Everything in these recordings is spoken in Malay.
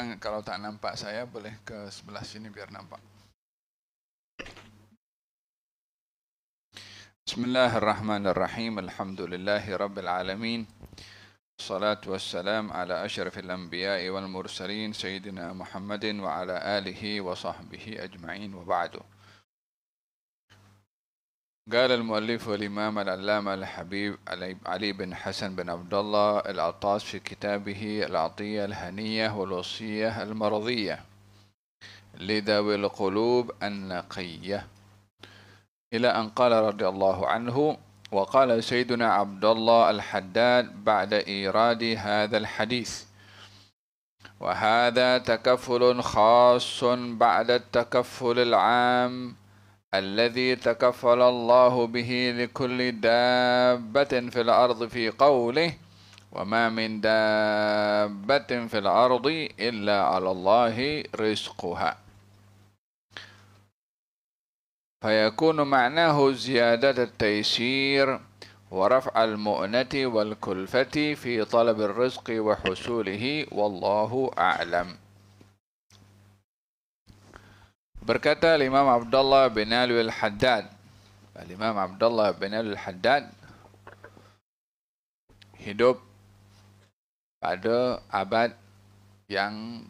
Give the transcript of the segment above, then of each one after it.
Silakan kalau tak nampak saya boleh ke sebelah sini biar nampak. Bismillahirrahmanirrahim. Alhamdulillahi rabbil alamin. Salatu wassalam ala asyrafil anbiya'i wal mursalin sayyidina Muhammadin wa ala alihi wa sahbihi ajma'in wa ba'du. قال المؤلف والإمام العلامة الحبيب علي بن حسن بن عبد الله العطاس في كتابه العطية الهنية والوصية المرضية لذوي القلوب النقية إلى أن قال رضي الله عنه: وقال سيدنا عبد الله الحداد بعد إيراد هذا الحديث: وهذا تكفل خاص بعد التكفل العام الذي تكفل الله به لكل دابة في الأرض في قوله: وما من دابة في الأرض إلا على الله رزقها. فيكون معناه زيادة التيسير ورفع المؤنة والكلفة في طلب الرزق وحصوله والله أعلم. Berkata Imam Abdullah bin Ali al-Haddad. Imam Abdullah bin Ali al-Haddad hidup pada abad yang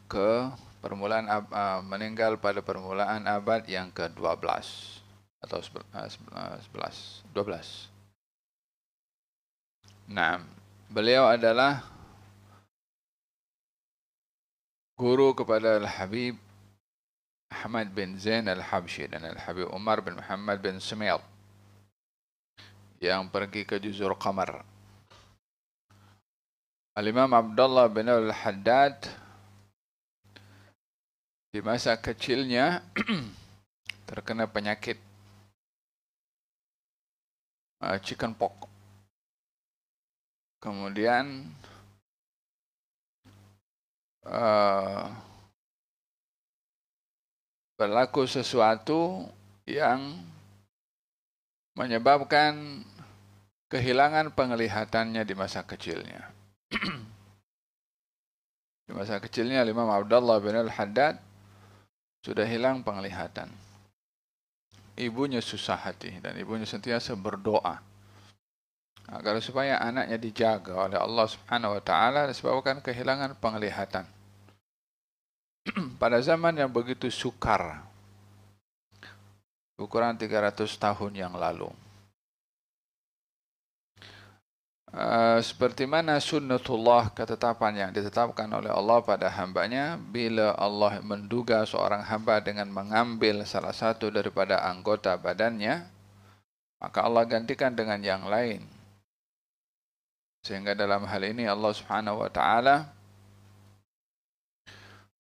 meninggal pada permulaan abad yang ke-12 atau 12. Nah, beliau adalah guru kepada Al-Habib Ahmad bin Zain Al-Habsyi dan Al-Habib Umar bin Muhammad bin Sumir yang pergi ke Juzur Qamar. Al-Imam Abdullah bin Al-Haddad di masa kecilnya terkena penyakit chicken pox. Kemudian berlaku sesuatu yang menyebabkan kehilangan penglihatannya di masa kecilnya. Di masa kecilnya Imam Abdullah bin Al-Haddad sudah hilang penglihatan. Ibunya susah hati dan ibunya sentiasa berdoa agar supaya anaknya dijaga oleh Allah Subhanahu wa taala disebabkan kehilangan penglihatan. Pada zaman yang begitu sukar, ukuran 300 tahun yang lalu. Seperti mana sunnatullah, ketetapan yang ditetapkan oleh Allah pada hambanya, bila Allah menduga seorang hamba dengan mengambil salah satu daripada anggota badannya, maka Allah gantikan dengan yang lain. Sehingga dalam hal ini Allah Subhanahu wa taala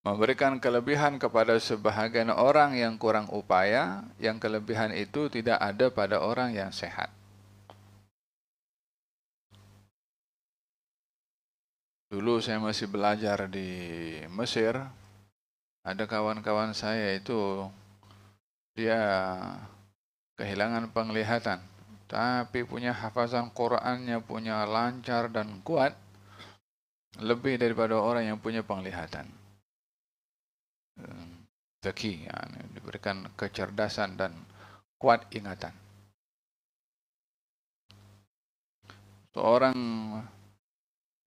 memberikan kelebihan kepada sebahagian orang yang kurang upaya, yang kelebihan itu tidak ada pada orang yang sehat. Dulu saya masih belajar di Mesir, ada kawan-kawan saya itu dia kehilangan penglihatan, tapi punya hafazan Qur'annya punya lancar dan kuat, lebih daripada orang yang punya penglihatan. Zaki, diberikan kecerdasan dan kuat ingatan. Seorang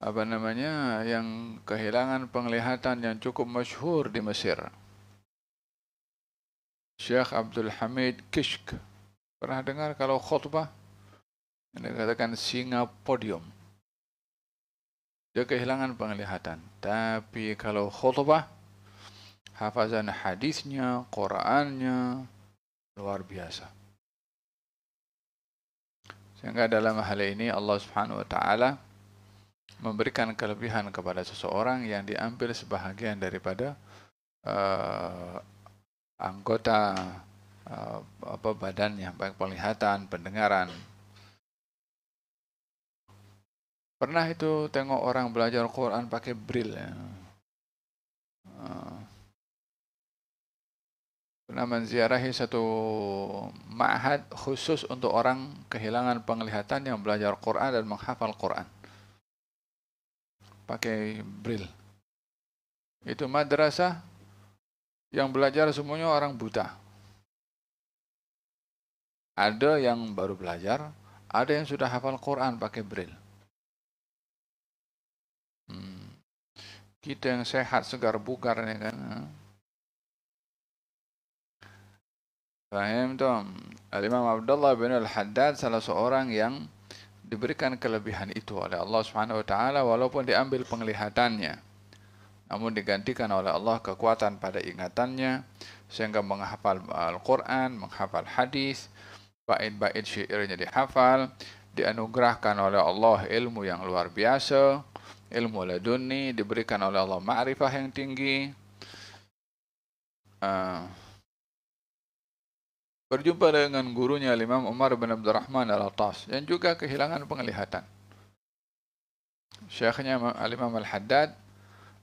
yang kehilangan penglihatan yang cukup masyhur di Mesir, Syekh Abdul Hamid Kishk. Pernah dengar kalau khutbah yang dikatakan singa podium? Dia kehilangan penglihatan, tapi kalau khutbah hafazan hadisnya, Qur'annya luar biasa. Sehingga dalam hal ini Allah Subhanahu wa taala memberikan kelebihan kepada seseorang yang diambil sebahagian daripada anggota badannya, baik penglihatan, pendengaran. Pernah itu tengok orang belajar Quran pakai braille. Pernah menziarahi satu ma'had khusus untuk orang kehilangan penglihatan yang belajar Quran dan menghafal Quran pakai braille. Itu madrasah yang belajar semuanya orang buta. Ada yang baru belajar, ada yang sudah hafal Quran pakai braille. Kita yang sehat, segar, bugar nih kan. Fahim tuh. Al-Imam Abdullah bin Al-Haddad salah seorang yang diberikan kelebihan itu oleh Allah Subhanahu wa taala walaupun diambil penglihatannya. Namun digantikan oleh Allah kekuatan pada ingatannya sehingga menghafal Al-Quran, menghafal hadis, bait-bait syairnya dihafal, dianugerahkan oleh Allah ilmu yang luar biasa, ilmu laduni, diberikan oleh Allah ma'rifah yang tinggi. Berjumpa dengan gurunya Imam Umar bin Abdurrahman Al-Attas yang juga kehilangan penglihatan. Syekhnya Al-Imam Al-Haddad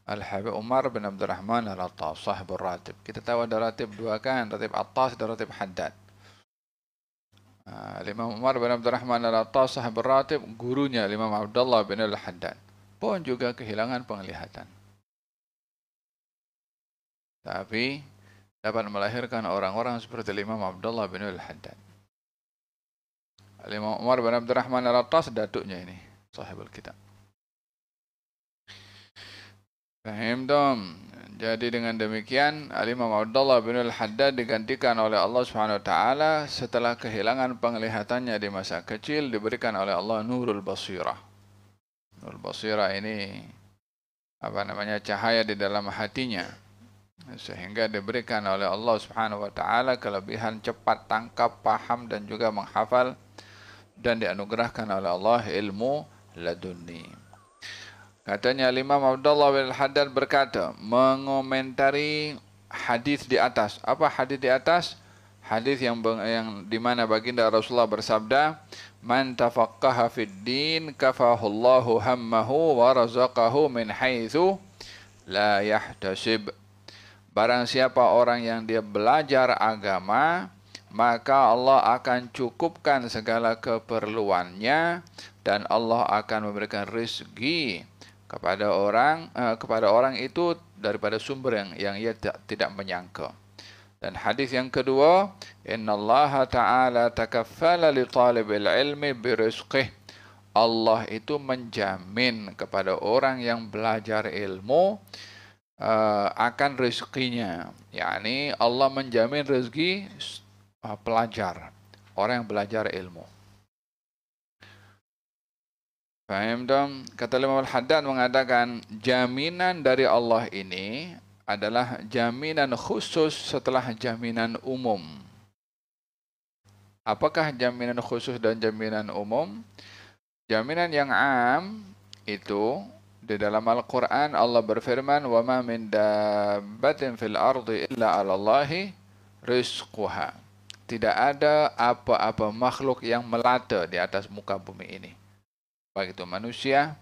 Al-Habib Umar bin Abdurrahman Al-Attas, sahibul ratib. Kita tahu ada ratib dua kan, ratib Attas dan ratib Haddad. Imam Umar bin Abdurrahman Al-Attas, sahibul ratib, gurunya Imam Abdullah bin Al-Haddad pun juga kehilangan penglihatan. Tapi dapat melahirkan orang-orang seperti Imam Abdullah bin Al-Haddad. Imam Umar bin Abdurrahman Al-Attas datuknya ini, sahibul kitab. Fahim dong. Jadi dengan demikian Imam Abdullah bin Al-Haddad digantikan oleh Allah Subhanahu wa taala setelah kehilangan penglihatannya di masa kecil, diberikan oleh Allah Nurul Basirah. Nurul Basirah ini cahaya di dalam hatinya, sehingga diberikan oleh Allah Subhanahu wa taala kelebihan cepat tangkap, paham dan juga menghafal, dan dianugerahkan oleh Allah ilmu laduni. Katanya Imam Abdullah bin Al-Haddad berkata, mengomentari hadis di atas. Apa hadis di atas? Hadis yang di mana baginda Rasulullah bersabda, "Man tafaqqaha fid din kafahullahu hammahu wa razaqahu min haitsu la yahtasib." Barang siapa orang yang dia belajar agama, maka Allah akan cukupkan segala keperluannya dan Allah akan memberikan rezeki kepada orang itu daripada sumber yang ia tidak menyangka. Dan hadis yang kedua, innallaha ta'ala takaffala li talibil ilmi birizqih. Allah itu menjamin kepada orang yang belajar ilmu akan rezekinya. yakni Allah menjamin rezeki pelajar, orang yang belajar ilmu. Faham dong? Kata Imam Al-Haddad mengatakan, jaminan dari Allah ini adalah jaminan khusus setelah jaminan umum. Apakah jaminan khusus dan jaminan umum? Jaminan yang am itu di dalam Al-Quran Allah berfirman, وَمَا مِنْ دَابَّةٍ فِي الْأَرْضِ إِلَّا عَلَى اللَّهِ رِزْقُهَا. Tidak ada apa-apa makhluk yang melata di atas muka bumi ini, baik itu manusia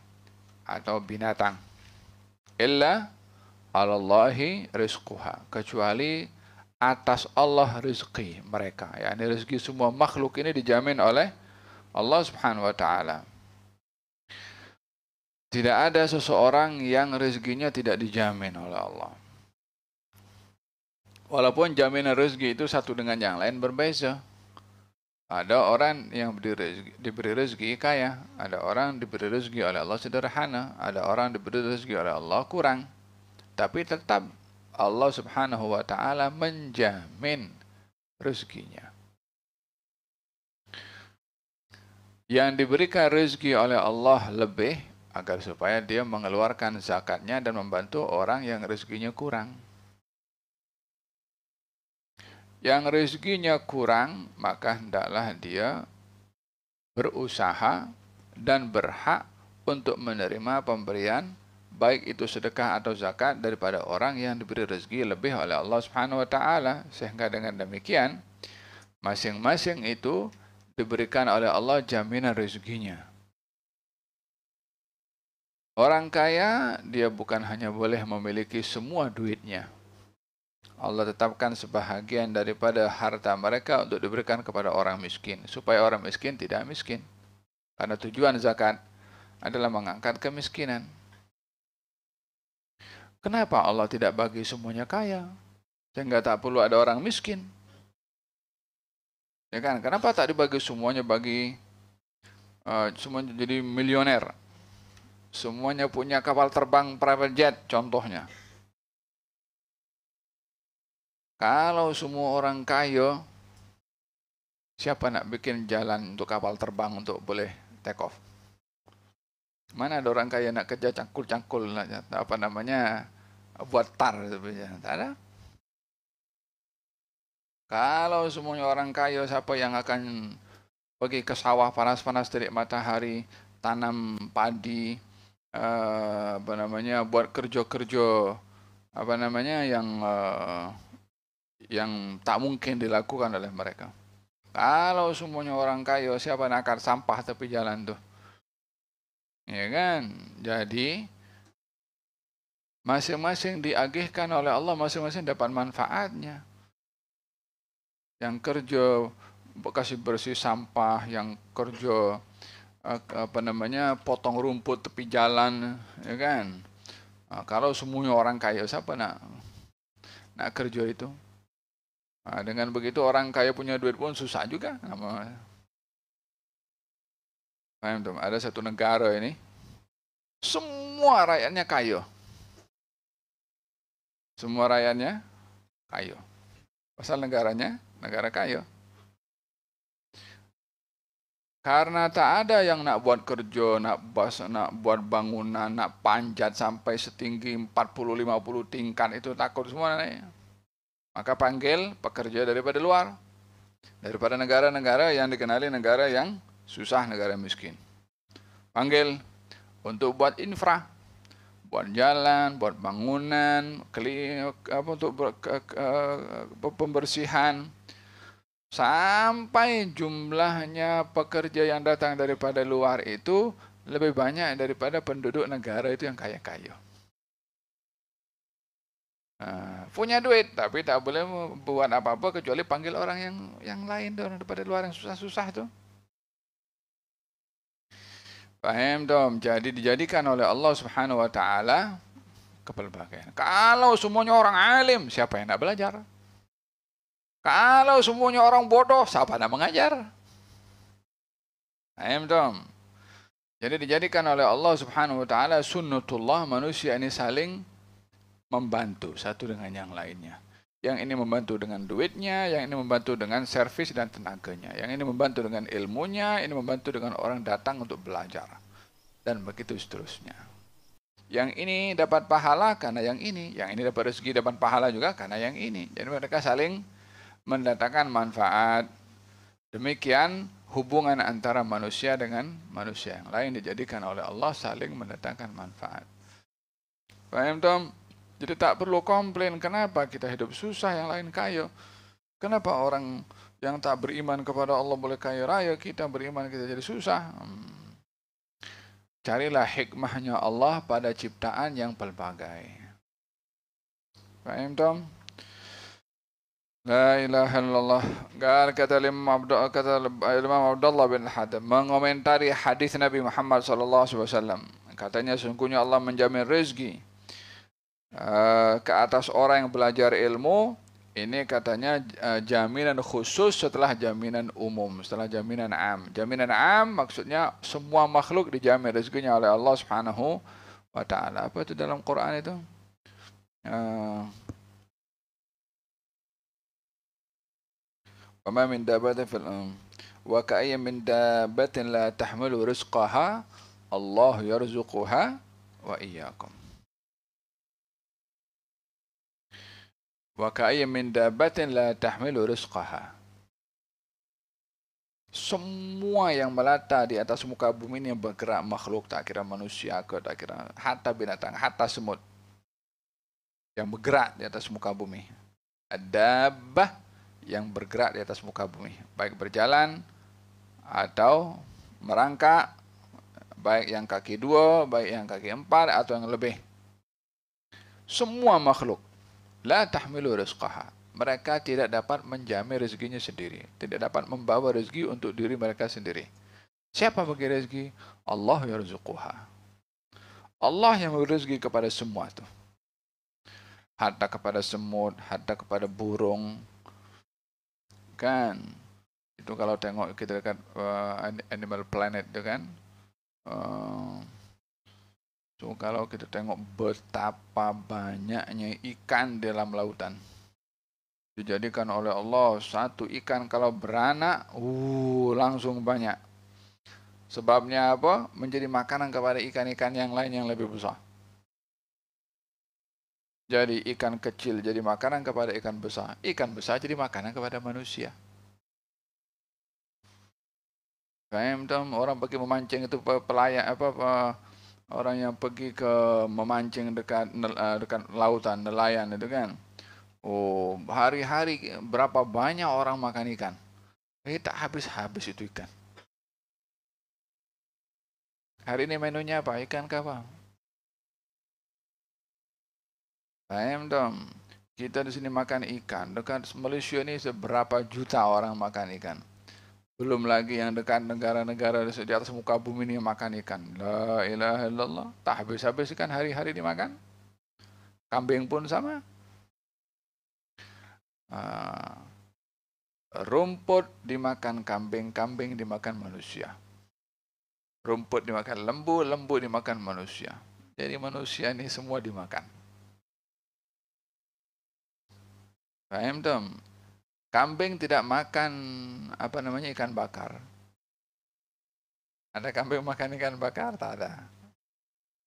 atau binatang, illa 'alallahi rizquha, kecuali atas Allah rezeki mereka. yakni rezeki semua makhluk ini dijamin oleh Allah Subhanahu wa taala. Tidak ada seseorang yang rezekinya tidak dijamin oleh Allah. Walaupun jaminan rezeki itu satu dengan yang lain berbeza. Ada orang yang diberi rezeki kaya, ada orang diberi rezeki oleh Allah sederhana, ada orang diberi rezeki oleh Allah kurang. Tapi tetap Allah Subhanahu wa taala menjamin rezekinya. Yang diberikan rezeki oleh Allah lebih agar supaya dia mengeluarkan zakatnya dan membantu orang yang rezekinya kurang. Yang rezekinya kurang, maka hendaklah dia berusaha dan berhak untuk menerima pemberian, baik itu sedekah atau zakat, daripada orang yang diberi rezeki lebih oleh Allah Subhanahu wa taala. Sehingga dengan demikian masing-masing itu diberikan oleh Allah jaminan rezekinya. Orang kaya dia bukan hanya boleh memiliki semua duitnya. Allah tetapkan sebahagian daripada harta mereka untuk diberikan kepada orang miskin, supaya orang miskin tidak miskin. Karena tujuan zakat adalah mengangkat kemiskinan. Kenapa Allah tidak bagi semuanya kaya? Sehingga tak perlu ada orang miskin. Ya kan? Kenapa tak dibagi semuanya semuanya jadi milioner? Semuanya punya kapal terbang private jet contohnya. Kalau semua orang kaya, siapa nak bikin jalan untuk kapal terbang untuk boleh take off? Mana ada orang kaya nak kerja cangkul-cangkul, apa namanya, buat tar sebenarnya. Tak ada. Kalau semuanya orang kaya, siapa yang akan pergi ke sawah panas-panas terik matahari, tanam padi, apa namanya, buat kerja-kerja apa namanya yang tak mungkin dilakukan oleh mereka. Kalau semuanya orang kaya, siapa yang akan sampah tepi jalan tuh? Ya kan? Jadi masing-masing diagihkan oleh Allah, masing-masing dapat manfaatnya. Yang kerja kasih bersih sampah, yang kerja apa namanya, potong rumput tepi jalan, ya kan? Nah, kalau semuanya orang kaya, siapa nak kerja itu? Nah, dengan begitu orang kaya punya duit pun susah juga. Paham tuh? Ada satu negara ini, semua rakyatnya kaya. Semua rakyatnya kaya. Pasal negaranya, negara kaya. Karena tak ada yang nak buat kerja, nak buat bangunan, nak panjat sampai setinggi 40-50 tingkat, itu takut semua naik. Maka panggil pekerja daripada luar. Daripada negara-negara yang dikenali negara yang susah, negara miskin. Panggil untuk buat infra, buat jalan, buat bangunan, untuk pembersihan. Sampai jumlahnya pekerja yang datang daripada luar itu lebih banyak daripada penduduk negara itu yang kaya-kaya. Punya duit, tapi tak boleh buat apa-apa kecuali panggil orang yang lain daripada luar yang susah-susah tuh. Paham dong? Jadi dijadikan oleh Allah Subhanahu wa taala kepelbagaian. Kalau semuanya orang alim, siapa yang nak belajar? Kalau semuanya orang bodoh, siapa nak mengajar? Paham dong? Jadi dijadikan oleh Allah Subhanahu wa taala sunnatullah, manusia ini saling membantu satu dengan yang lainnya. Yang ini membantu dengan duitnya, yang ini membantu dengan servis dan tenaganya, yang ini membantu dengan ilmunya, ini membantu dengan orang datang untuk belajar, dan begitu seterusnya. Yang ini dapat pahala karena yang ini dapat rezeki, dapat pahala juga karena yang ini. Jadi mereka saling mendatangkan manfaat. Demikian hubungan antara manusia dengan manusia yang lain dijadikan oleh Allah saling mendatangkan manfaat. Paham Tom? Jadi tak perlu komplain kenapa kita hidup susah, yang lain kaya. Kenapa orang yang tak beriman kepada Allah boleh kaya raya, kita beriman kita jadi susah. Carilah hikmahnya Allah pada ciptaan yang pelbagai. Paham Tom? La ilaha illallah. Kata Imam Abdullah bin Hadim mengomentari hadis Nabi Muhammad SAW. Katanya sungguhnya Allah menjamin rezeki ke atas orang yang belajar ilmu. Ini katanya jaminan khusus setelah jaminan umum, setelah jaminan am. Jaminan am maksudnya semua makhluk dijamin rezekinya oleh Allah Subhanahu wa taala. Apa itu dalam Quran itu? Wa ma min dabatin fil wa ka'ayyin min dabatin la tahmilu rizqaha Allah yarzuquha wa iyyakum. Wa ka'ayyin min dabatin la tahmilu rizqaha. Semua yang melata di atas muka bumi ini yang bergerak makhluk, tak kira manusia ke, tak kira hatta binatang, hatta semut yang bergerak di atas muka bumi. Dabbah yang bergerak di atas muka bumi, baik berjalan atau merangkak, baik yang kaki 2, baik yang kaki 4 atau yang lebih. Semua makhluk la tahmilu rizqaha. Mereka tidak dapat menjamin rezekinya sendiri, tidak dapat membawa rezeki untuk diri mereka sendiri. Siapa bagi rezeki? Allah yarzuquha. Allah yang memberi rezeki kepada semua itu. harta kepada semut, harta kepada burung, kan? Itu kalau tengok kita dekat Animal Planet itu kan. So kalau kita tengok betapa banyaknya ikan di dalam lautan. Dijadikan oleh Allah satu ikan kalau beranak, langsung banyak. Sebabnya apa? Menjadi makanan kepada ikan-ikan yang lain yang lebih besar. Jadi ikan kecil jadi makanan kepada ikan besar. Ikan besar jadi makanan kepada manusia. Faham tak? Orang pergi memancing itu pelayan orang yang pergi ke memancing dekat lautan, nelayan itu kan. Oh, hari-hari berapa banyak orang makan ikan. Tak habis-habis itu ikan. Hari ini menunya apa? Ikan ke apa? Paham dong? Kita di sini makan ikan. Dekat Malaysia ini seberapa juta orang makan ikan. Belum lagi yang dekat negara-negara di atas muka bumi ini makan ikan. La ilaha illallah. Tak habis-habis ikan hari-hari dimakan. Kambing pun sama. Rumput dimakan kambing, kambing dimakan manusia. Rumput dimakan lembu, lembu dimakan manusia. Jadi manusia ini semua dimakan. Paham tak? Kambing tidak makan ikan bakar. Ada kambing makan ikan bakar? Tak ada.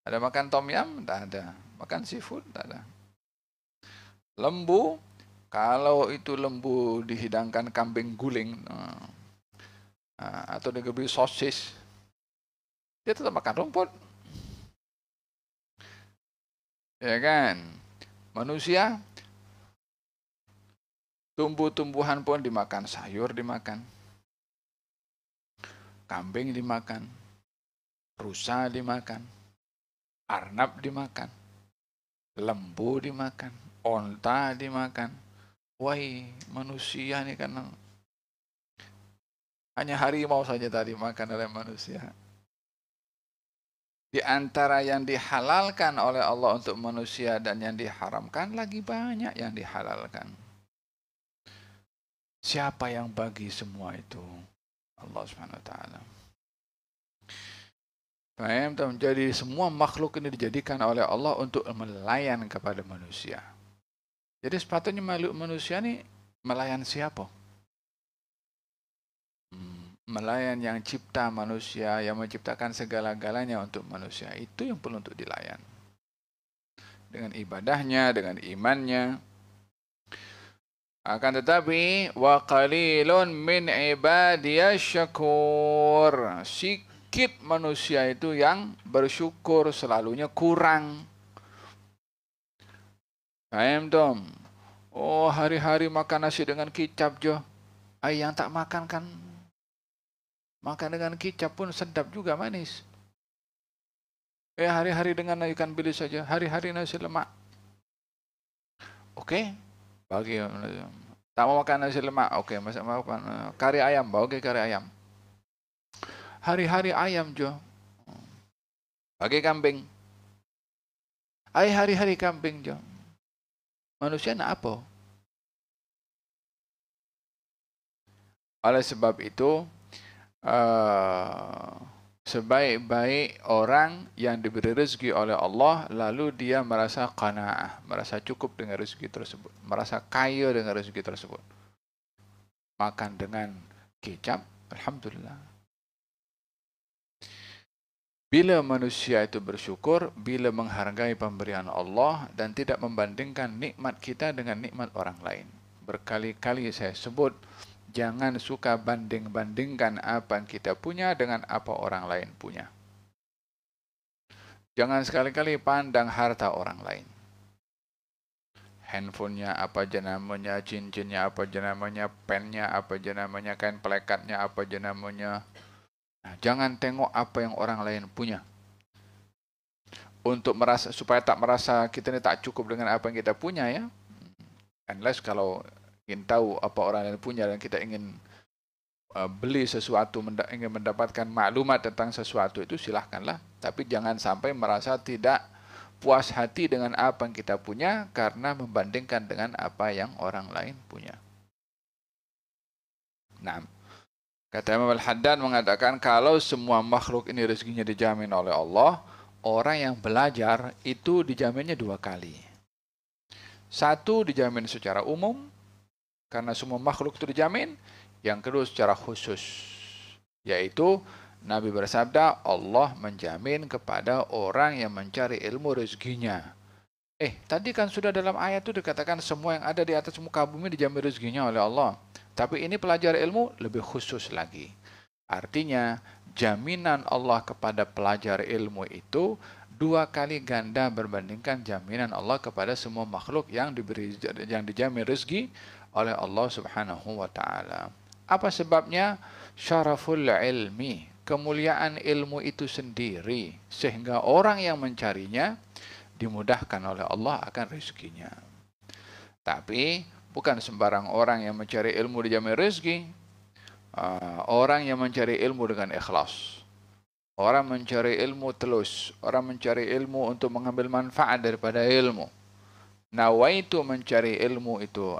Ada makan tom yum? Tak ada. Makan seafood? Tak ada. Lembu, kalau itu lembu dihidangkan kambing guling atau diberi sosis, dia tetap makan rumput. Ya kan? Manusia, tumbuh-tumbuhan pun dimakan, sayur dimakan, kambing dimakan, rusa dimakan, arnab dimakan, lembu dimakan, onta dimakan. Wahai manusia ini kan hanya harimau saja tadi makan oleh manusia. Di antara yang dihalalkan oleh Allah untuk manusia dan yang diharamkan lagi banyak yang dihalalkan. Siapa yang bagi semua itu? Allah Subhanahu wa taala. Paham? Jadi semua makhluk ini dijadikan oleh Allah untuk melayan kepada manusia. Jadi sepatutnya makhluk manusia ini melayan siapa? Melayan yang cipta manusia, yang menciptakan segala-galanya untuk manusia. Itu yang perlu untuk dilayan. Dengan ibadahnya, dengan imannya. Akan tetapi, wa qalilun min ibadiyasy syakur. Sikit manusia itu yang bersyukur, selalunya kurang. Paham dong? Oh, hari-hari makan nasi dengan kicap jo. Yang tak makan kan makan dengan kicap pun sedap juga, manis. Hari-hari dengan ikan bilis saja, hari-hari nasi lemak. Oke, bagi tak mau makan nasi lemak, oke, masak makan kari ayam, oke kari ayam. Hari-hari ayam jo, bagi kambing. Hari-hari kambing jo. Manusia nak apa? Oleh sebab itu, sebaik-baik orang yang diberi rezeki oleh Allah, lalu dia merasa qanaah, merasa cukup dengan rezeki tersebut, merasa kaya dengan rezeki tersebut. Makan dengan kecap, alhamdulillah. Bila manusia itu bersyukur, bila menghargai pemberian Allah dan tidak membandingkan nikmat kita dengan nikmat orang lain. Berkali-kali saya sebut, jangan suka banding-bandingkan apa yang kita punya dengan apa orang lain punya. Jangan sekali-kali pandang harta orang lain. Handphonenya apa aja namanya, cincinnya apa aja namanya, pennya apa aja namanya, kain pelekatnya apa aja namanya. Nah, jangan tengok apa yang orang lain punya. Untuk supaya tak merasa kita ini tak cukup dengan apa yang kita punya ya. Unless kalau ingin tahu apa orang lain punya dan kita ingin beli sesuatu, ingin mendapatkan maklumat tentang sesuatu itu silahkanlah. Tapi jangan sampai merasa tidak puas hati dengan apa yang kita punya karena membandingkan dengan apa yang orang lain punya. Nah, kata Imam Al-Haddad mengatakan kalau semua makhluk ini rezekinya dijamin oleh Allah, orang yang belajar itu dijaminnya dua kali. Satu dijamin secara umum, karena semua makhluk itu dijamin. Yang kedua secara khusus, yaitu Nabi bersabda, Allah menjamin kepada orang yang mencari ilmu rezekinya. Tadi kan sudah dalam ayat itu dikatakan semua yang ada di atas muka bumi dijamin rezekinya oleh Allah. Tapi ini pelajar ilmu lebih khusus lagi. Artinya, jaminan Allah kepada pelajar ilmu itu dua kali ganda berbandingkan jaminan Allah kepada semua makhluk yang dijamin rezeki oleh Allah Subhanahu wa taala. Apa sebabnya? Syaraful ilmi, kemuliaan ilmu itu sendiri, sehingga orang yang mencarinya dimudahkan oleh Allah akan rezekinya. Tapi bukan sembarang orang yang mencari ilmu dijamin rezeki. Orang yang mencari ilmu dengan ikhlas, orang mencari ilmu telus, orang mencari ilmu untuk mengambil manfaat daripada ilmu, nawaitu mencari ilmu itu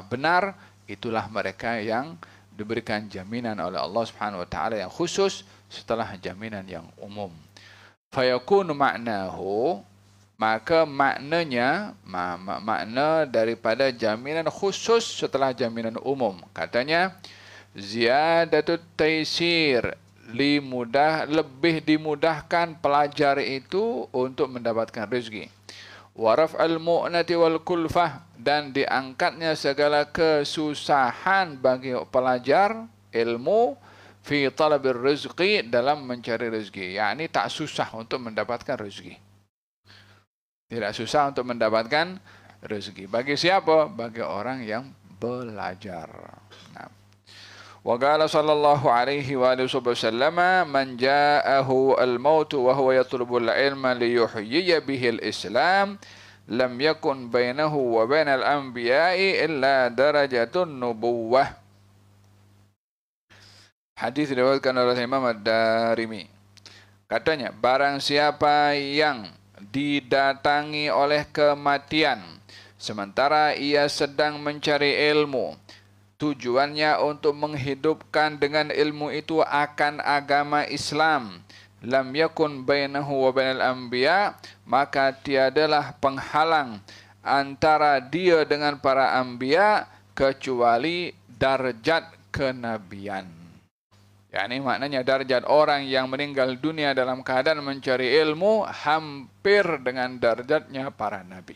benar, itulah mereka yang diberikan jaminan oleh Allah Subhanahu wa taala yang khusus setelah jaminan yang umum. Fayakunu ma'nahu, maka maknanya makna daripada jaminan khusus setelah jaminan umum. Katanya ziyadatut taisir, lebih dimudahkan pelajar itu untuk mendapatkan rezeki. Wa raf'al mu'nati wal kulfah, dan diangkatnya segala kesusahan bagi pelajar ilmu fi talabir rizqi, dalam mencari rezeki. Yakni tak susah untuk mendapatkan rezeki. Tidak susah untuk mendapatkan rezeki. Bagi siapa? Bagi orang yang belajar. Nah. Wa qala sallallahu alaihi wa sallam, man ja'ahu al-maut wa huwa yatlubul ilma liyuhyiya bihi al-islam, lam yakun bainahu wa bainal anbiya'i illa darajatun nubuwah. Hadis diriwayatkan oleh Imam Ad-Darimi. Katanya, barang siapa yang didatangi oleh kematian sementara ia sedang mencari ilmu, tujuannya untuk menghidupkan dengan ilmu itu akan agama Islam, lam yakun bainahu wa bainal anbiya, maka tiadalah penghalang antara dia dengan para anbiya kecuali darjat kenabian. Yani maknanya darjat orang yang meninggal dunia dalam keadaan mencari ilmu hampir dengan darjatnya para nabi.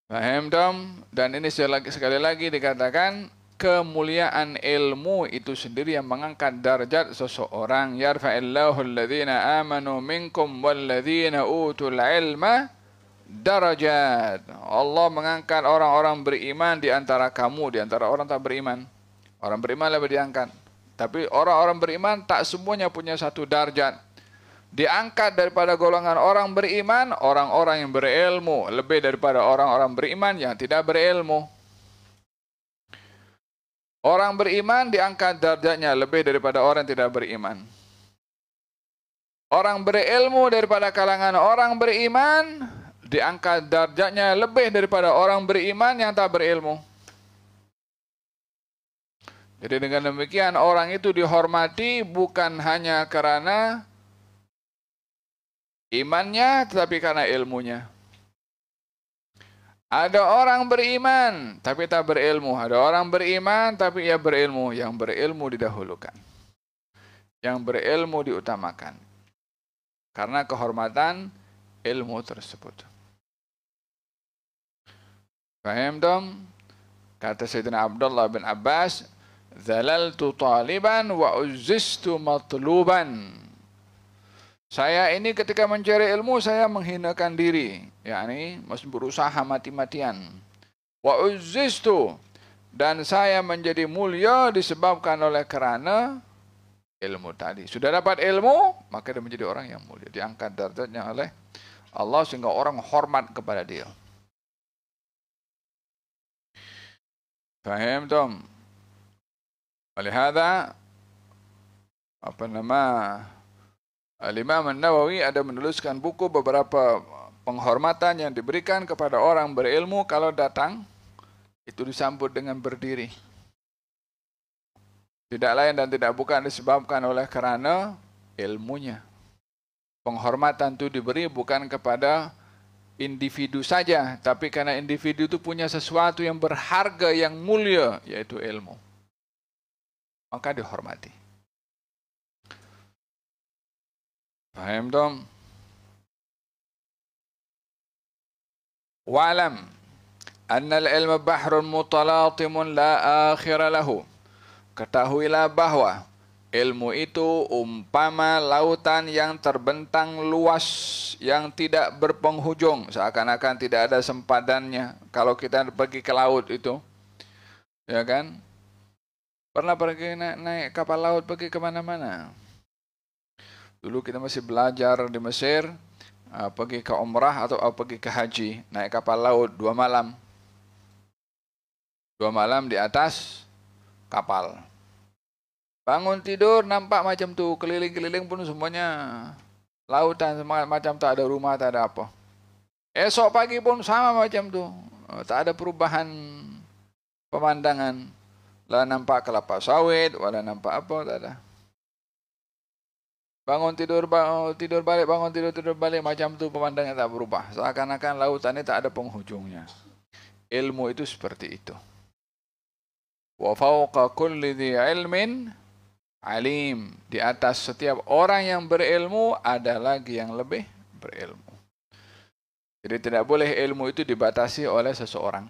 Paham dong? Dan ini sekali lagi dikatakan kemuliaan ilmu itu sendiri yang mengangkat darjat seseorang. Yarfa'illahu alladhina amanu minkum walladhina utul ilma darajat. Allah mengangkat orang-orang beriman di antara kamu, di antara orang tak beriman. Orang beriman lebih diangkat. Tapi orang-orang beriman tak semuanya punya satu darjat. Diangkat daripada golongan orang beriman, orang-orang yang berilmu, lebih daripada orang-orang beriman yang tidak berilmu. Orang beriman diangkat darjatnya lebih daripada orang yang tidak beriman. Orang berilmu daripada kalangan orang beriman diangkat darjatnya lebih daripada orang beriman yang tak berilmu. Jadi dengan demikian orang itu dihormati bukan hanya karena imannya, tetapi karena ilmunya. Ada orang beriman tapi tak berilmu. Ada orang beriman tapi ia berilmu. Yang berilmu didahulukan. Yang berilmu diutamakan. Karena kehormatan ilmu tersebut. Faham dong? Kata Sayyidina Abdullah bin Abbas, zalaltu taliban wa uzzistu matluban. Saya ini ketika mencari ilmu, saya menghinakan diri. yakni masih berusaha mati-matian. Wa uzzistu, dan saya menjadi mulia disebabkan oleh karena ilmu tadi. Sudah dapat ilmu, maka dia menjadi orang yang mulia. Diangkat darjatnya oleh Allah sehingga orang hormat kepada dia. Faham tom? Oleh hada, Al-Imam An-Nawawi ada menuliskan buku beberapa penghormatan yang diberikan kepada orang berilmu kalau datang itu disambut dengan berdiri. Tidak lain dan tidak bukan disebabkan oleh karena ilmunya. Penghormatan itu diberi bukan kepada individu saja, tapi karena individu itu punya sesuatu yang berharga, yang mulia, yaitu ilmu. Maka dihormati. Paham dong? Wa'lam anna al-ilma bahrun mutalatimun la akhira lahu. Ketahuilah bahwa ilmu itu umpama lautan yang terbentang luas, yang tidak berpenghujung, seakan-akan tidak ada sempadannya. Kalau kita pergi ke laut itu, ya kan? Pernah pergi naik kapal laut pergi kemana-mana? Dulu kita masih belajar di Mesir, pergi ke umrah atau pergi ke haji, naik kapal laut 2 malam. 2 malam di atas kapal. Bangun tidur nampak macam tu, keliling-keliling pun semuanya lautan, macam tak ada rumah, tak ada apa. Esok pagi pun sama macam tu, tak ada perubahan pemandangan. Lah nampak kelapa sawit, wala nampak apa, tak ada. Bangun tidur balik, bangun tidur balik, macam tu pemandangan tak berubah. Seakan-akan lautan ini tak ada penghujungnya. Ilmu itu seperti itu. Wa fawqa kulli dhi ilmin alim. Di atas setiap orang yang berilmu ada lagi yang lebih berilmu. Jadi tidak boleh ilmu itu dibatasi oleh seseorang.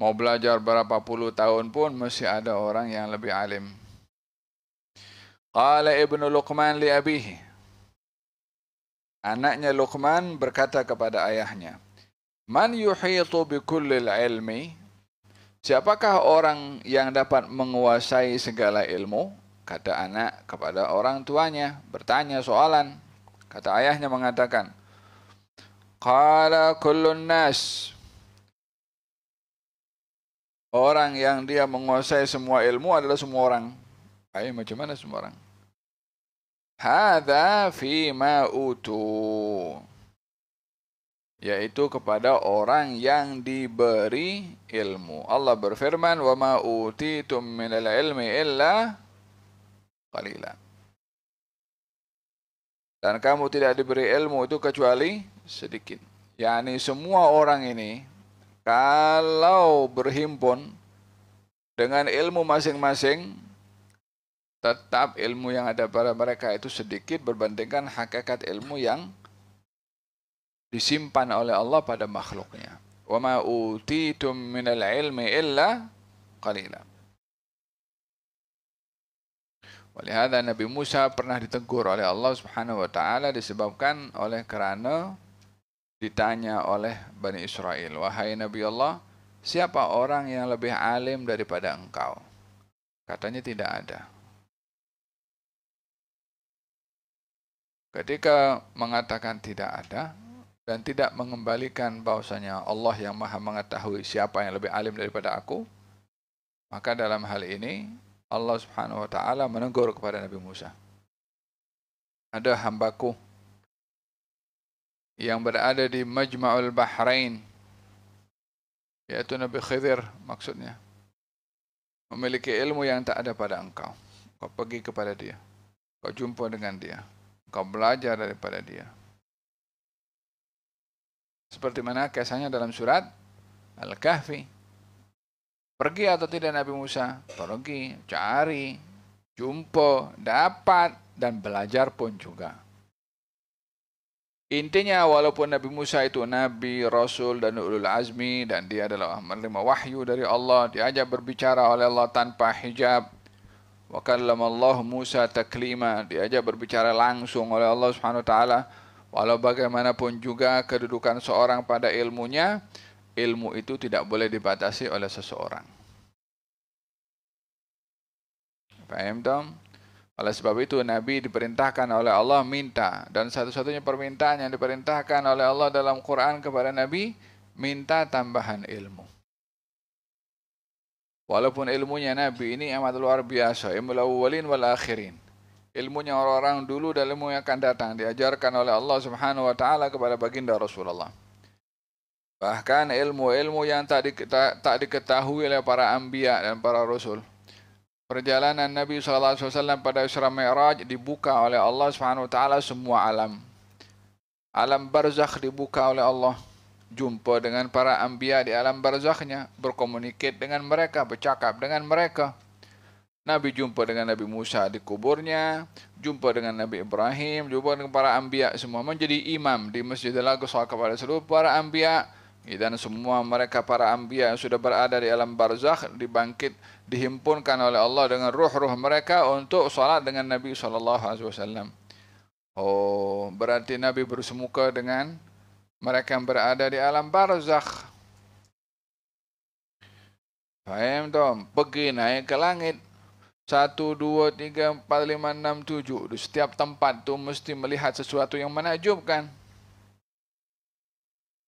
Mau belajar berapa puluh tahun pun masih ada orang yang lebih alim. Qala Ibnu Luqman li abihi. Anaknya Luqman berkata kepada ayahnya, Man yuhitu bi kullil ilmi? Siapakah orang yang dapat menguasai segala ilmu? Kata anak kepada orang tuanya, bertanya soalan. Kata ayahnya mengatakan, Qala kullun nas. Orang yang dia menguasai semua ilmu adalah semua orang. Ayo, macam mana semua orang? Hadza fima utu. Yaitu kepada orang yang diberi ilmu. Allah berfirman, "Wa ma utitum minal ilmi illa qalila." Dan kamu tidak diberi ilmu itu kecuali sedikit. Yani semua orang ini kalau berhimpun dengan ilmu masing-masing, tetap ilmu yang ada pada mereka itu sedikit berbandingkan hakikat ilmu yang disimpan oleh Allah pada makhluknya. Wa ma utitum minal ilmi illa qalila. Walihada Nabi Musa pernah ditegur oleh Allah Subhanahu wa taala disebabkan oleh kerana ditanya oleh Bani Israel, "Wahai Nabi Allah, siapa orang yang lebih alim daripada engkau?" Katanya tidak ada. Ketika mengatakan tidak ada dan tidak mengembalikan bahwasanya Allah yang Maha mengetahui siapa yang lebih alim daripada aku, maka dalam hal ini Allah Subhanahu wa taala menegur kepada Nabi Musa. Ada hambaku yang berada di Majma'ul Bahrain, yaitu Nabi Khidir maksudnya, memiliki ilmu yang tak ada pada engkau. Kau pergi kepada dia, kau jumpa dengan dia, kau belajar daripada dia. Seperti mana kisahnya dalam surat Al-Kahfi. Pergi atau tidak Nabi Musa? Pergi, cari, jumpa, dapat, dan belajar pun juga. Intinya walaupun Nabi Musa itu Nabi, Rasul, dan Ulul Azmi, dan dia adalah menerima wahyu dari Allah, diajak berbicara oleh Allah tanpa hijab. Wa kallama Allah Musa taklima, diajak berbicara langsung oleh Allah Subhanahu wa taala. Walau bagaimanapun juga kedudukan seorang pada ilmunya, ilmu itu tidak boleh dibatasi oleh seseorang. Paham dong? Oleh sebab itu Nabi diperintahkan oleh Allah minta, dan satu-satunya permintaan yang diperintahkan oleh Allah dalam Quran kepada Nabi, minta tambahan ilmu. Walaupun ilmunya Nabi ini amat luar biasa, ilmu awwalin wal akhirin. Ilmunya orang-orang dulu dan ilmu yang akan datang diajarkan oleh Allah Subhanahu wa taala kepada baginda Rasulullah. Bahkan ilmu-ilmu yang tak diketahui oleh para anbiya dan para rasul. Perjalanan Nabi SAW pada Isra Mi'raj dibuka oleh Allah Subhanahu wa taala semua alam. Alam barzakh dibuka oleh Allah. Jumpa dengan para anbiya di alam barzakhnya, berkomunikasi dengan mereka, bercakap dengan mereka. Nabi jumpa dengan Nabi Musa di kuburnya, jumpa dengan Nabi Ibrahim, jumpa dengan para anbiya semua, menjadi imam di Masjidil Aqsa kepada seluruh para anbiya. Dan semua mereka para anbiya yang sudah berada di alam barzakh dihimpunkan oleh Allah dengan ruh-ruh mereka untuk salat dengan Nabi SAW. Oh, berarti Nabi bersemuka dengan mereka yang berada di alam barzakh. Faham tak? Pergi naik ke langit. 1, 2, 3, 4, 5, 6, 7. Di setiap tempat tu mesti melihat sesuatu yang menakjubkan.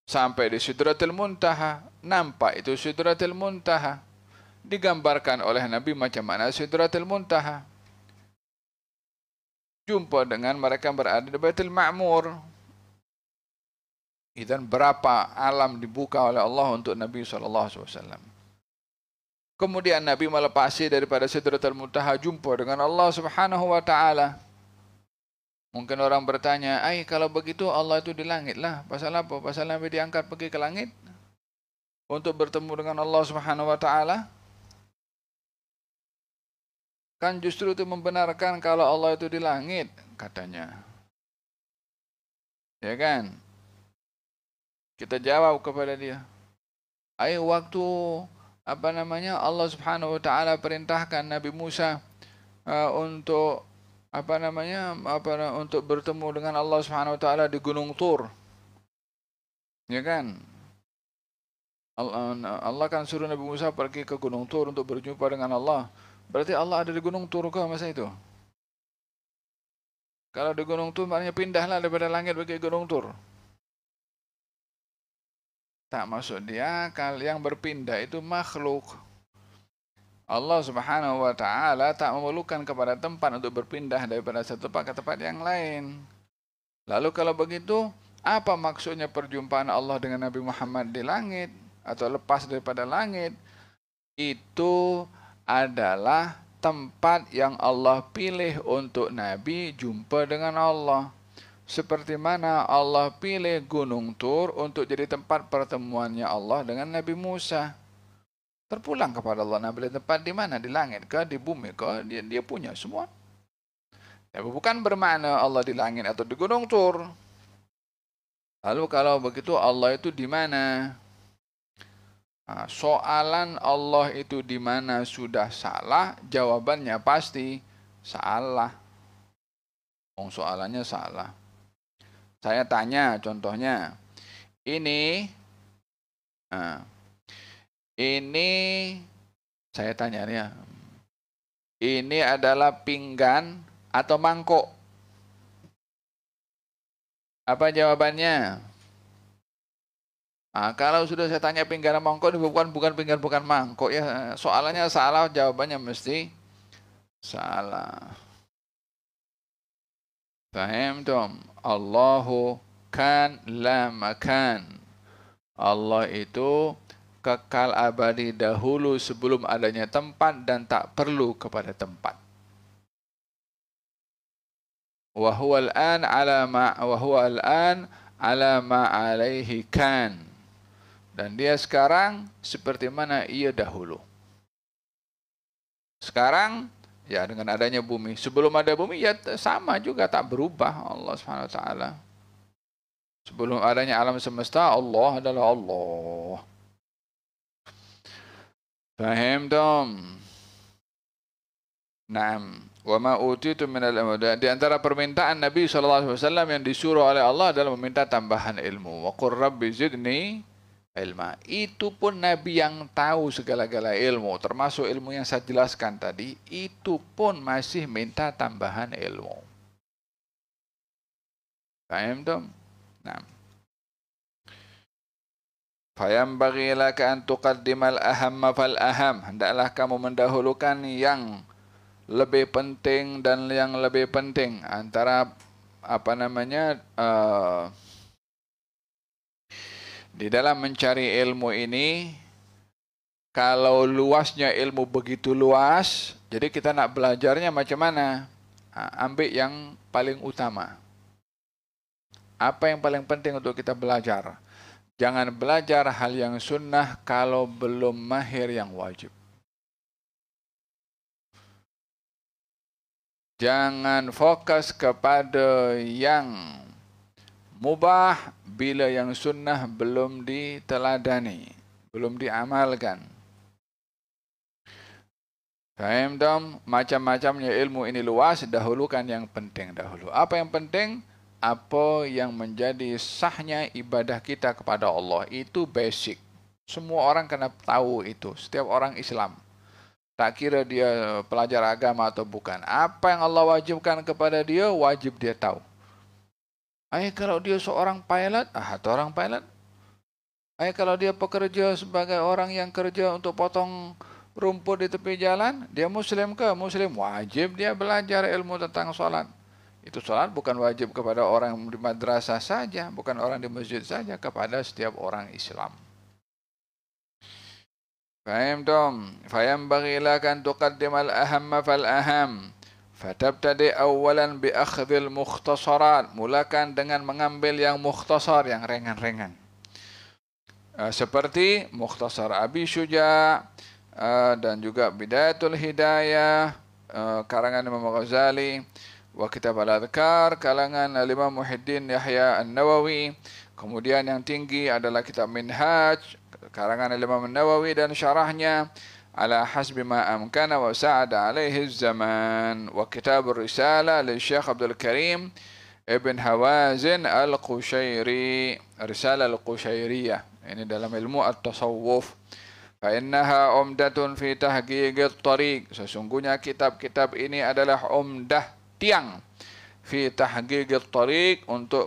Sampai di Sidratul Muntaha. Nampak itu Sidratul Muntaha. Digambarkan oleh Nabi macam mana Sidratul Muntaha. Jumpa dengan mereka yang berada di Baitul Ma'mur. Dan berapa alam dibuka oleh Allah untuk Nabi SAW. Kemudian Nabi melepasi daripada Sidratul Muntaha, jumpa dengan Allah Subhanahu wa taala. Mungkin orang bertanya, kalau begitu Allah itu di langit lah. Pasal apa? Pasal Nabi diangkat pergi ke langit untuk bertemu dengan Allah Subhanahu wa taala. Kan justru itu membenarkan kalau Allah itu di langit, katanya. Ya kan? Kita jawab kepada dia. Waktu Allah Subhanahu wa taala perintahkan Nabi Musa untuk untuk bertemu dengan Allah Subhanahu wa taala di Gunung Tur. Ya kan? Allah kan suruh Nabi Musa pergi ke Gunung Tur untuk berjumpa dengan Allah. Berarti Allah ada di Gunung Tur ke masa itu? Kalau di Gunung Tur maknanya pindahlah daripada langit pergi ke Gunung Tur. Tak masuk dia, kalau yang berpindah itu makhluk. Allah Subhanahu wa taala tak memerlukan kepada tempat untuk berpindah daripada satu tempat ke tempat yang lain. Lalu kalau begitu, apa maksudnya perjumpaan Allah dengan Nabi Muhammad di langit atau lepas daripada langit? Itu adalah tempat yang Allah pilih untuk Nabi jumpa dengan Allah. Seperti mana Allah pilih Gunung Tur untuk jadi tempat pertemuannya Allah dengan Nabi Musa. Terpulang kepada Allah, nak boleh tempat di mana? Di langit ke? Di bumi ke? Dia punya semua. Tapi bukan bermakna Allah di langit atau di Gunung Tur. Lalu kalau begitu Allah itu di mana? Soalan Allah itu di mana sudah salah, jawabannya pasti salah. Soalannya salah. Saya tanya contohnya, ini saya tanya ya, ini adalah pinggan atau mangkok? Apa jawabannya? Kalau sudah saya tanya pinggan atau mangkok, bukan pinggan, bukan mangkok ya. Soalannya salah, jawabannya mesti salah. Faham tom? Allahu kan la makan. Allah itu kekal abadi dahulu sebelum adanya tempat dan tak perlu kepada tempat. Wa huwa al-an ala ma alaihi kan. Dan dia sekarang seperti mana ia dahulu. Sekarang ya dengan adanya bumi. Sebelum ada bumi ya sama juga, tak berubah Allah SWT. Sebelum adanya alam semesta, Allah adalah Allah. Faham dong? Naam. Wa ma utitu minal ilmi. Di antara permintaan Nabi SAW yang disuruh oleh Allah adalah meminta tambahan ilmu. Wa qur rabbi zidni ilma. Itu pun Nabi yang tahu segala-gala ilmu, termasuk ilmu yang saya jelaskan tadi, itu pun masih minta tambahan ilmu. Paham dong? Nah. Fayambaghi laka an tuqaddimal ahamma fal aham. Hendaklah kamu mendahulukan yang lebih penting dan yang lebih penting antara apa namanya di dalam mencari ilmu ini. Kalau luasnya ilmu begitu luas, jadi kita nak belajarnya macam mana? Ambil yang paling utama. Apa yang paling penting untuk kita belajar? Jangan belajar hal yang sunnah kalau belum mahir yang wajib. Jangan fokus kepada yang mubah bila yang sunnah belum diteladani, belum diamalkan. Faham dong? Macam-macamnya ilmu ini luas, dahulukan yang penting dahulu. Apa yang penting? Apa yang menjadi sahnya ibadah kita kepada Allah. Itu basic. Semua orang kena tahu itu. Setiap orang Islam. Tak kira dia pelajar agama atau bukan. Apa yang Allah wajibkan kepada dia, wajib dia tahu. Kalau dia seorang pilot, itu orang pilot. Kalau dia pekerja sebagai orang yang kerja untuk potong rumput di tepi jalan, dia Muslim ke? Muslim, wajib dia belajar ilmu tentang sholat. Itu sholat bukan wajib kepada orang di madrasah saja, bukan orang di masjid saja, kepada setiap orang Islam. Faham dong? Fayambaghi laka an tuqaddimal ahamma fal aham. Fatabtadi awalan bi akhdhil mukhtasarat. Mulakan dengan mengambil yang mukhtasar, yang ringan-ringan. Seperti Mukhtasar Abi Syuja' dan juga Bidayatul Hidayah karangan Imam Ghazali, wa Kitab Al-Adhkar kalangan Imam Muhyiddin Yahya An-Nawawi. Kemudian yang tinggi adalah Kitab Minhaj karangan Imam An-Nawawi dan syarahnya ala hasbi ma amkana wa sa'ada alaihi zaman, wa Kitab Ar-Risalah li Syekh Abdul Karim Ibn Hawazin Al-Qushairi, Risalah Al-Qushairiyah. Ini dalam ilmu at-tasawuf. Fa'innaha umdatun fi tahqiqit tariq. Sesungguhnya kitab-kitab ini adalah umdah, tiang, fi tahqiqit tariq, untuk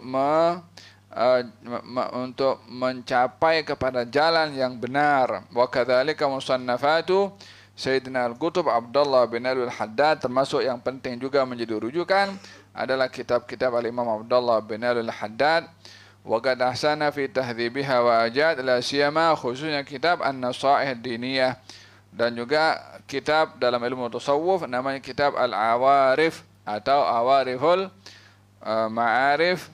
mencapai kepada jalan yang benar. Wa kadzalika musannafatu Sayyidina Al-Qutb Abdullah bin Al-Haddad, termasuk yang penting juga menjadi rujukan adalah kitab-kitab Al-Imam Abdullah bin Al-Haddad. Wa qad ahsana fi tahdhibiha wa ajad, la siyama khususnya kitab An-Nasaih Diniyah, dan juga kitab dalam ilmu tasawuf namanya kitab Al-Awarif atau Awariful Ma'arif,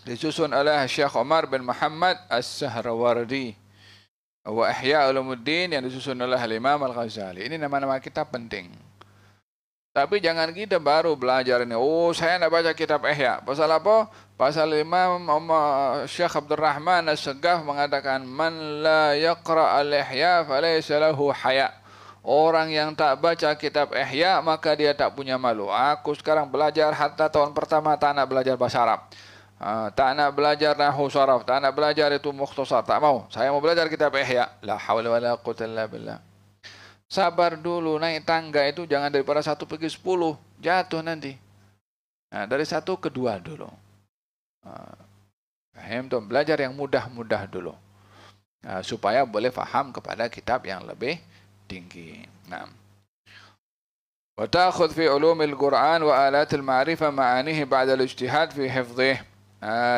disusun oleh Syekh Umar bin Muhammad As-Sahrawardi, wa Ihya Ulumuddin yang disusun oleh Imam Al-Ghazali. Ini nama-nama kitab penting. Tapi jangan kita baru belajar ini. Saya nak baca kitab Ihya. Pasal apa? Pasal Imam Syekh Abdul Rahman As-Saggaf mengatakan, man la yaqra al-Ihya falaysa lahu haya. Orang yang tak baca kitab Ihya maka dia tak punya malu. Aku sekarang belajar hatta tahun pertama tak nak belajar bahasa Arab. Tak nak belajar nahwu saraf, tak nak belajar itu mukhtasar, tak mau. Saya mau belajar kitab Ihya. La haula wala quwwata illa billah. Sabar dulu, naik tangga itu jangan daripada 1 pergi 10, jatuh nanti. Dari 1 ke 2 dulu. Belajar yang mudah-mudah dulu. Supaya boleh faham kepada kitab yang lebih tinggi. Wa ta'khudh fi ulumil Qur'an wa alatil ma'rifah ma'anihi ba'da al-ijtihad fi hifdhih.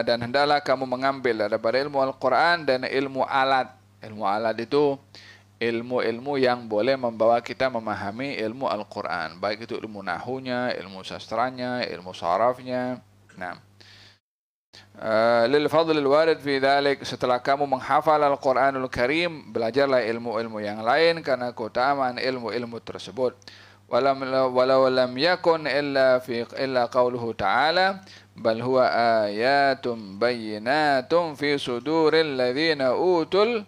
Dan hendaklah kamu mengambil daripada ilmu Al-Quran dan ilmu alat. Ilmu alat itu ilmu-ilmu yang boleh membawa kita memahami ilmu Al-Quran. Baik itu ilmu nahunya, ilmu sastranya, ilmu sarafnya. Lil fadlil warid fi dhalik. Setelah kamu menghafal Al-Quranul Karim, belajarlah ilmu-ilmu yang lain karena keutamaan ilmu-ilmu tersebut. Walau lam yakun illa qauluhu ta'ala bal huwa ayatum bayyinatum fi suduril ladzina utul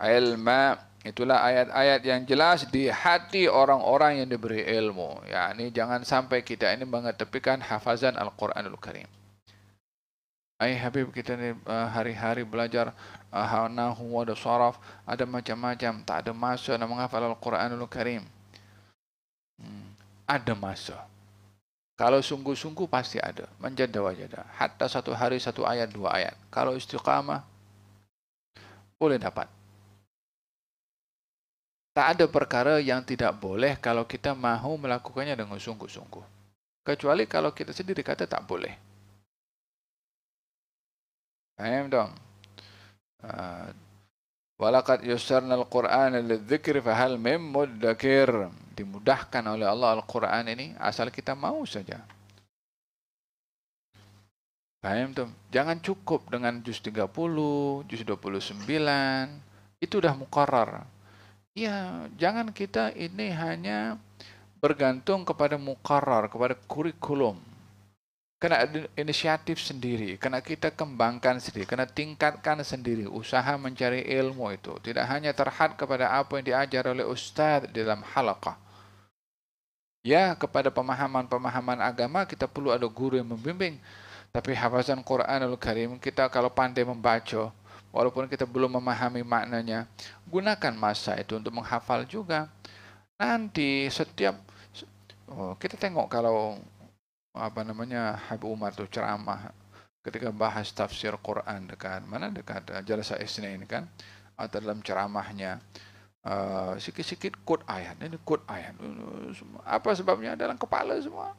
ilma. Itulah ayat-ayat yang jelas di hati orang-orang yang diberi ilmu. Yani jangan sampai kita ini mengetepikan hafazan Al-Quranul Karim. Habib, kita ni hari-hari belajar nahwu, ada saraf, ada macam-macam, tak ada masa nak menghafal Al-Quranul Karim. Ada masa. Kalau sungguh-sungguh pasti ada. Manjada wajada. Hatta 1 hari 1 ayat 2 ayat. Kalau istiqamah, boleh dapat. Tak ada perkara yang tidak boleh kalau kita mahu melakukannya dengan sungguh-sungguh. Kecuali kalau kita sendiri kata tak boleh. Faham dong? Walaqad yassarna al-Qur'ana lidzikri fahal mim muddakir. Dimudahkan oleh Allah Al-Quran ini asal kita mau saja. Faham tuh? Jangan cukup dengan juz 30, juz 29. Itu dah muqarrar. Ya, jangan kita ini hanya bergantung kepada muqarrar, kepada kurikulum. Kena ada inisiatif sendiri, kena kita kembangkan sendiri, kena tingkatkan sendiri usaha mencari ilmu itu. Tidak hanya terhad kepada apa yang diajar oleh ustaz dalam halaqah. Ya, kepada pemahaman-pemahaman agama kita perlu ada guru yang membimbing. Tapi hafazan Quranul Karim kita kalau pandai membaca, walaupun kita belum memahami maknanya, gunakan masa itu untuk menghafal juga. Nanti setiap kita tengok kalau Habib Umar tu ceramah ketika bahas tafsir Quran dekat Jalsa Isnin kan, atau dalam ceramahnya sikit-sikit kod ayat, ini kod ayat, apa sebabnya dalam kepala semua.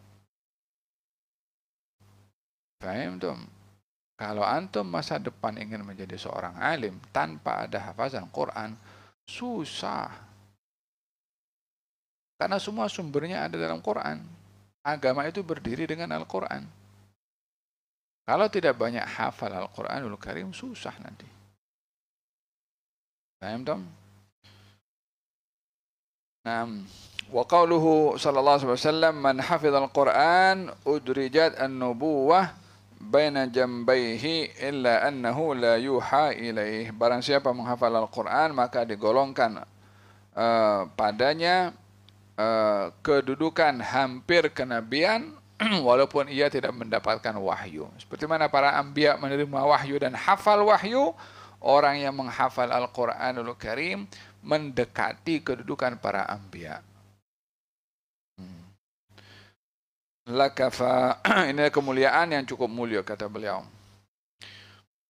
Faham tu? Kalau antum masa depan ingin menjadi seorang alim tanpa ada hafazan Quran, susah. Karena semua sumbernya ada dalam Quran. Agama itu berdiri dengan Al-Quran. Kalau tidak banyak hafal Al-Quranul Karim, susah nanti. Faham tak? Wa qawluhu sallallahu alaihi wasallam man hafizal Quran udrijat an-nubuwah baina jambaihi illa annahu la yuha ilaih. Barang siapa menghafal Al-Quran maka digolongkan padanya kedudukan hampir kenabian walaupun ia tidak mendapatkan wahyu. Seperti mana para anbiya menerima wahyu dan hafal wahyu, orang yang menghafal Al-Quranul Karim mendekati kedudukan para anbiya. Lakafa, ini kemuliaan yang cukup mulia kata beliau.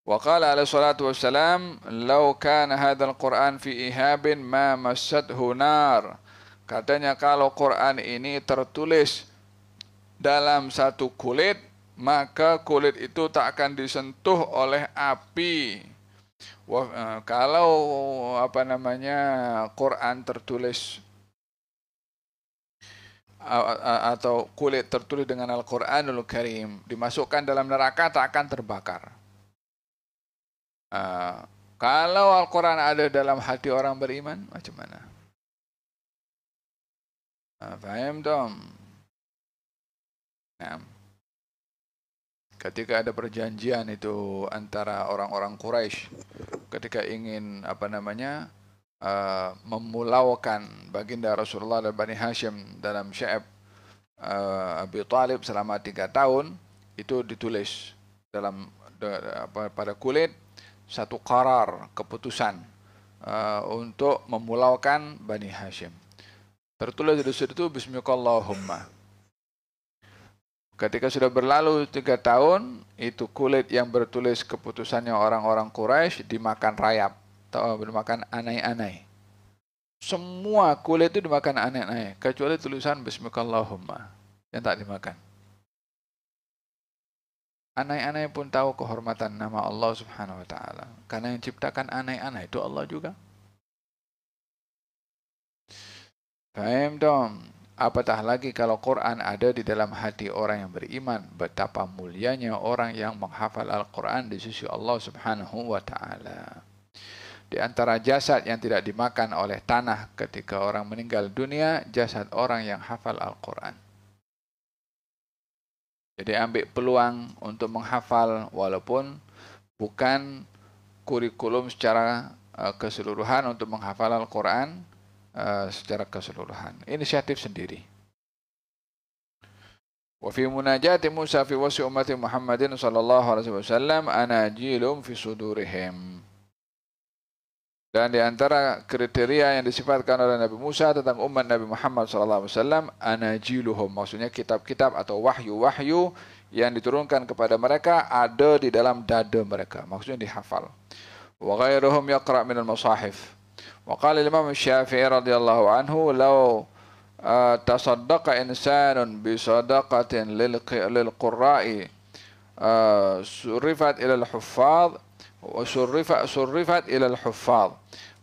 Wa qala alaihi salatu wassalam, "Law kana hadzal Qur'an fi ihabin ma massathu nar." Katanya kalau Quran ini tertulis dalam satu kulit, maka kulit itu tak akan disentuh oleh api. Kalau Quran tertulis atau kulit tertulis dengan Al-Quranul Karim dimasukkan dalam neraka tak akan terbakar. Kalau Al-Quran ada dalam hati orang beriman, macam mana? Faham dong? Nah, ketika ada perjanjian itu antara orang-orang Quraisy, ketika ingin memulaukan baginda Rasulullah dan Bani Hashim dalam Sya'ib Abi Talib selama 3 tahun, itu ditulis dalam pada kulit satu qarar, keputusan untuk memulaukan Bani Hashim. Tertulis di situ Bismillahirrahmanirrahim. Ketika sudah berlalu 3 tahun, itu kulit yang bertulis keputusannya orang-orang Quraisy dimakan rayap atau dimakan anai-anai. Semua kulit itu dimakan anai-anai, kecuali tulisan Bismillahirrahmanirrahim yang tak dimakan. Anai-anai pun tahu kehormatan nama Allah Subhanahu wa taala, karena yang ciptakan anai-anai itu Allah juga. Faham dong? Apatah lagi kalau Quran ada di dalam hati orang yang beriman, betapa mulianya orang yang menghafal Al-Quran di sisi Allah Subhanahu wa taala. Di antara jasad yang tidak dimakan oleh tanah ketika orang meninggal dunia, jasad orang yang hafal Al-Quran. Jadi ambil peluang untuk menghafal walaupun bukan kurikulum secara keseluruhan untuk menghafal Al-Quran secara keseluruhan. Inisiatif sendiri. Wa fi munajati Musa fi wasi ummati Muhammadin sallallahu alaihi wasallam anajilum fi sudurihim. Dan di antara kriteria yang disifatkan oleh Nabi Musa tentang umat Nabi Muhammad sallallahu alaihi wasallam anajiluhum, maksudnya kitab-kitab atau wahyu-wahyu yang diturunkan kepada mereka ada di dalam dada mereka, maksudnya dihafal. وغيرهم يقرأ من المصاحف. وقال الإمام الشافعي رضي الله عنه لو تصدق إنسان بصدقة للقراء صرفت إلى الحفاظ صرفت إلى الحفاظ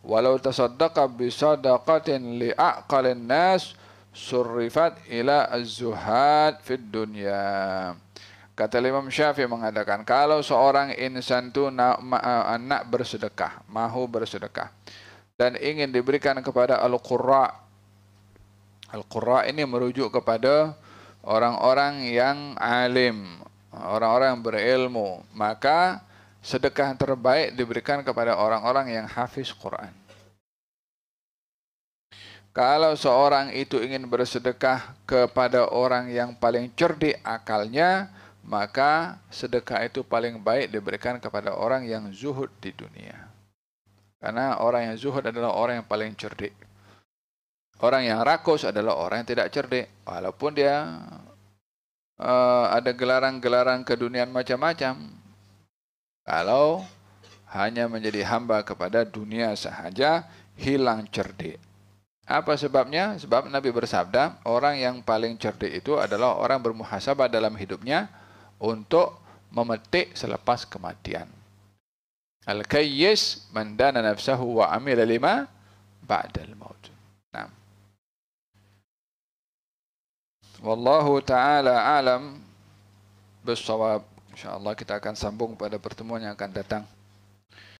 ولو تصدق بصدقة لأعقل الناس صرفت إلى الزهاد في الدنيا. Kata Imam Syafi'i mengatakan, kalau seorang insan itu anak bersedekah, mahu bersedekah, dan ingin diberikan kepada al-qurra. Al-qurra ini merujuk kepada orang-orang yang alim, orang-orang yang berilmu. Maka sedekah terbaik diberikan kepada orang-orang yang hafiz Quran. Kalau seorang itu ingin bersedekah kepada orang yang paling cerdik akalnya, maka sedekah itu paling baik diberikan kepada orang yang zuhud di dunia. Karena orang yang zuhud adalah orang yang paling cerdik. Orang yang rakus adalah orang yang tidak cerdik. Walaupun dia ada gelaran-gelaran keduniaan macam-macam. Kalau hanya menjadi hamba kepada dunia sahaja, hilang cerdik. Apa sebabnya? Sebab Nabi bersabda, orang yang paling cerdik itu adalah orang bermuhasabah dalam hidupnya untuk memetik selepas kematian. Al-kayyis man dana nafsahu wa amila lima ba'dal maut. Nah. Wallahu ta'ala alam bis-shawab. Insyaallah kita akan sambung pada pertemuan yang akan datang.